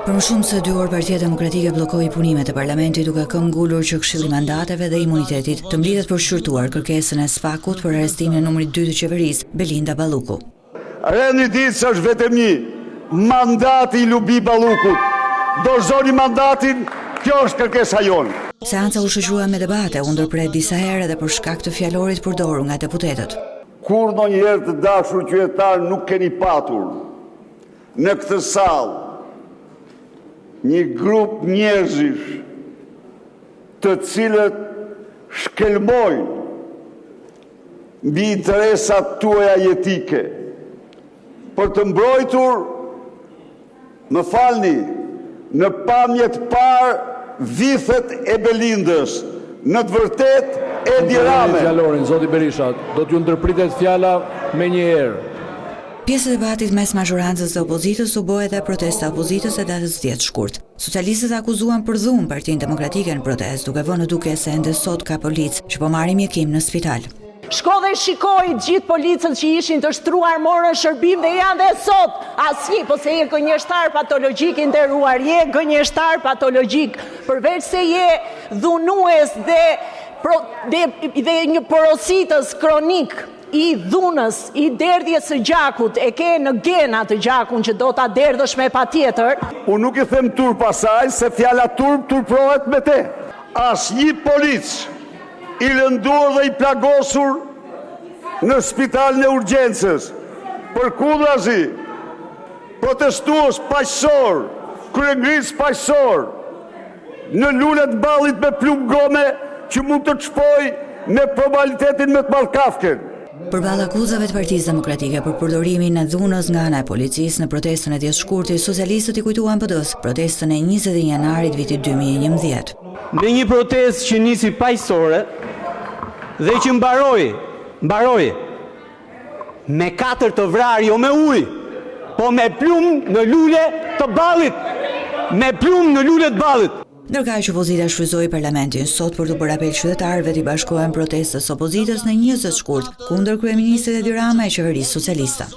Për më shumë se 2 orë Partia Demokratike bllokoi punimet e parlamentit duke këmbgulur që Këshilli i Mandateve dhe Imunitetit të mblidhet për shqyrtuar kërkesën e SPAK-ut për arrestimin e numrit 2 të qeverisë, Belinda Balluku. Reni ditë se është vetëm një mandati i Lubi Ballukut. Dorëzoni mandatin, kjo është kërkesa jonë. Seanca u shoqërua me debate, u ndërpret disa herë edhe për shkak të fjalorit përdorur nga deputetët. Kur ndonjëherë të dashur qytetar nuk keni patur në këtë sallë një grup njerëzish të cilët shkelmojnë mbi interesat tuaja jetike për të mbrojtur, më falni, në pamjet parë vithet e Belindës, në të vërtet Edi Rame. Fjalorin, zoti Berisha, do t'ju ndërpritet fjala me një herë. Pjesë e debatit mes mazhorancës dhe opozitës u bë edhe protesta opozitës e datës 10 shkurt. Socialistët akuzuan për dhunë Partinë Demokratike në protestë, duke vënë në duke se ende sot ka policë që po marrin mjekim në spital. Shko dhe shikoj gjithë policët që ishin të shtruar, morën shërbim dhe janë dhe sot. Asnjë, po se je gënjeshtar patologjik i nderuar, je gënjeshtar patologjik, përveç se je dhunues dhe një porositës kronik i dhunës, i derdhjes së gjakut, e ke në gena të gjakun që do ta derdhësh me patjetër. Unë nuk i them turp asaj, se fjala turp turprohet me te. Asnjë polic i lënduar dhe i plagosur në spitalin e urgjencës, përkundrazi, protestues paqësor, kryengris paqësor, në lulet ballit me plumb gome që mund të çpoj me probabilitetin me të mallkafken. Përballë akuzave të Partisë Demokratike për përdorimin e dhunës nga ana e policisë në protestën e 10 shkurtit, socialistët i kujtuan PD-s protestën e 21 janarit vitit 2011. Në një protestë që nisi paqësore dhe që mbaroi me 4 të vrarë, jo me ujë, po me plumë në lule të ballit. Me plumë në lule të ballit. Ndërkaq që opozita shfryzoi parlamentin sot për të bërë apel qytetarëve të bashkohen protestës opozitës në 20 shkurt kundër kryeministrit Edi Rama e qeverisë socialiste.